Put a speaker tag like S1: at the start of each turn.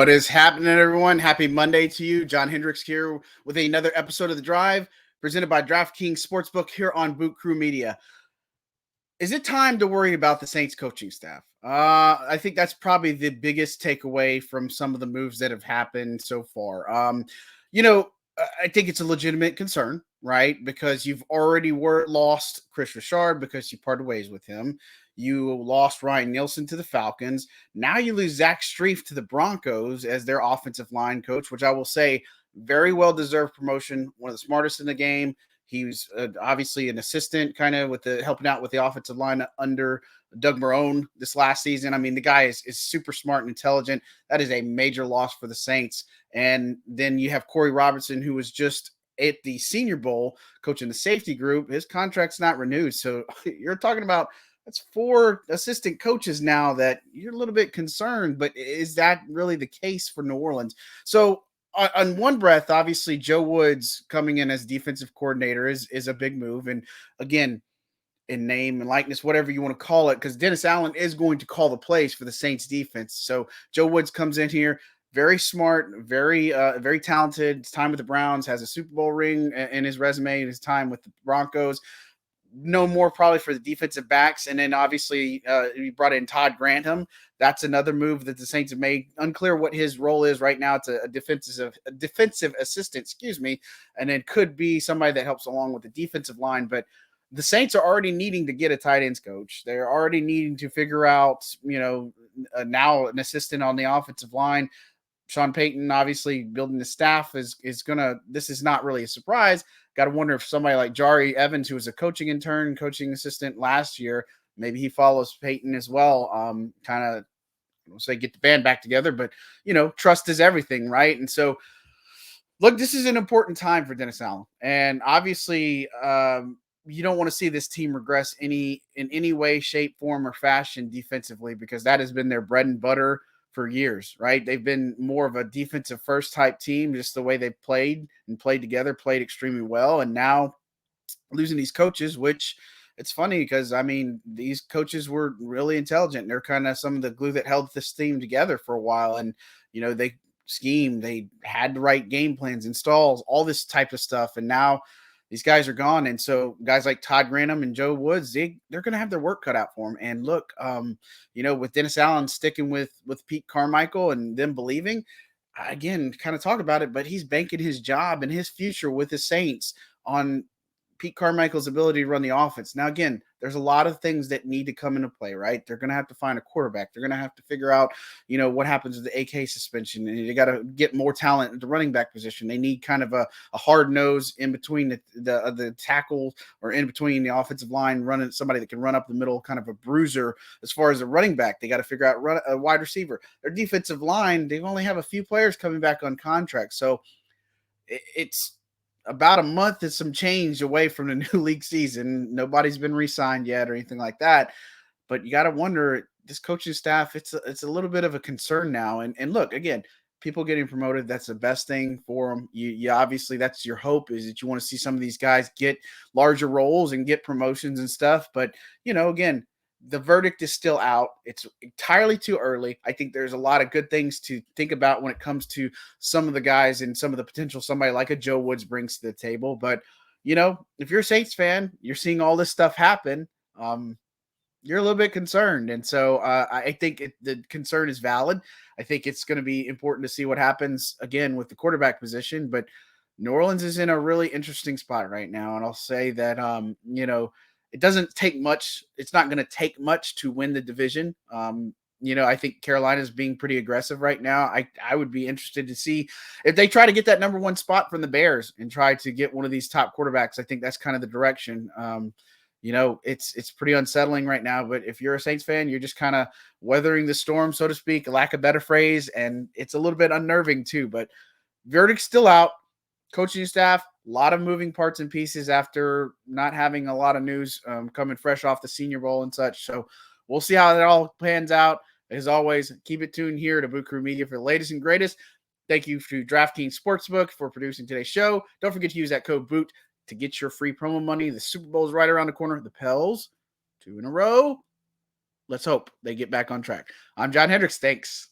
S1: What is happening, everyone? Happy Monday to you. John Hendricks here with another episode of The Drive, presented by DraftKings Sportsbook here on Boot Crew Media. Is it time to worry about the Saints coaching staff? I think that's probably the biggest takeaway from some of the moves that have happened so far. You know, I think it's a legitimate concern, right? Because you've already lost Chris Richard because you parted ways with him. You lost Ryan Nielsen to the Falcons. Now you lose Zach Strief to the Broncos as their offensive line coach, which I will say very well deserved promotion. One of the smartest in the game. He was obviously an assistant, kind of with the helping out with the offensive line under Doug Marrone this last season. I mean, the guy is super smart and intelligent. That is a major loss for the Saints. And then you have Corey Robertson, who was just at the Senior Bowl coaching the safety group. His contract's not renewed. So you're talking about that's 4 assistant coaches now that you're a little bit concerned. But is that really the case for New Orleans? So on one breath, obviously Joe Woods coming in as defensive coordinator is a big move. And again, in name and likeness, whatever you want to call it, because Dennis Allen is going to call the plays for the Saints defense. So Joe Woods comes in here, very smart, very talented. His time with the Browns, has a Super Bowl ring in his resume, and his time with the Broncos. No more probably for the defensive backs. And then obviously you brought in Todd Grantham. That's another move that the Saints have made. Unclear what his role is right now. It's a defensive assistant, excuse me, and it could be somebody that helps along with the defensive line. But the Saints are already needing to get a tight ends coach. They're already needing to figure out, now an assistant on the offensive line. Sean Payton, obviously building the staff is gonna. This is not really a surprise. Got to wonder if somebody like Jari Evans, who was a coaching intern, coaching assistant last year, maybe he follows Payton as well. Kind of, I don't say get the band back together, but trust is everything, right? And so, look, this is an important time for Dennis Allen, and obviously, you don't want to see this team regress in any way, shape, form, or fashion defensively, because that has been their bread and butter for years, right? They've been more of a defensive first type team, just the way they've played together, played extremely well. And now losing these coaches, which it's funny because, I mean, these coaches were really intelligent. They're kind of some of the glue that held this team together for a while. And, they schemed, they had the right game plans, installs, all this type of stuff. And now these guys are gone. And so guys like Todd Grantham and Joe Woods, they're going to have their work cut out for them. And look, with Dennis Allen sticking with Pete Carmichael and them believing, again, kind of talk about it, but he's banking his job and his future with the Saints on Pete Carmichael's ability to run the offense. Now, again, there's a lot of things that need to come into play, right? They're going to have to find a quarterback. They're going to have to figure out, what happens with the AK suspension. And they got to get more talent at the running back position. They need kind of a hard nose in between the tackle, or in between the offensive line, running somebody that can run up the middle, kind of a bruiser. As far as a running back, they got to figure out a wide receiver. Their defensive line, they only have a few players coming back on contract. So it's about a month and some change away from the new league season. Nobody's been re-signed yet or anything like that. But you got to wonder, this coaching staff, it's a little bit of a concern now. And look, again, people getting promoted, that's the best thing for them. You obviously, that's your hope, is that you want to see some of these guys get larger roles and get promotions and stuff. But, again, the verdict is still out. It's entirely too early. I think there's a lot of good things to think about when it comes to some of the guys and some of the potential somebody like a Joe Woods brings to the table. But, if you're a Saints fan, you're seeing all this stuff happen. You're a little bit concerned. And so I think the concern is valid. I think it's going to be important to see what happens again with the quarterback position. But New Orleans is in a really interesting spot right now. And I'll say that, it doesn't take much. It's not going to take much to win the division. I think Carolina's being pretty aggressive right now. I would be interested to see if they try to get that number 1 spot from the Bears and try to get one of these top quarterbacks. I think that's kind of the direction. It's pretty unsettling right now, but if you're a Saints fan, you're just kind of weathering the storm, so to speak, lack of better phrase. And it's a little bit unnerving too, but verdict's still out. Coaching staff, a lot of moving parts and pieces after not having a lot of news coming fresh off the Senior Bowl and such. So we'll see how that all pans out. As always, keep it tuned here to Boot Crew Media for the latest and greatest. Thank you to DraftKings Sportsbook for producing today's show. Don't forget to use that code BOOT to get your free promo money. The Super Bowl is right around the corner. The Pels, 2 in a row. Let's hope they get back on track. I'm John Hendricks. Thanks.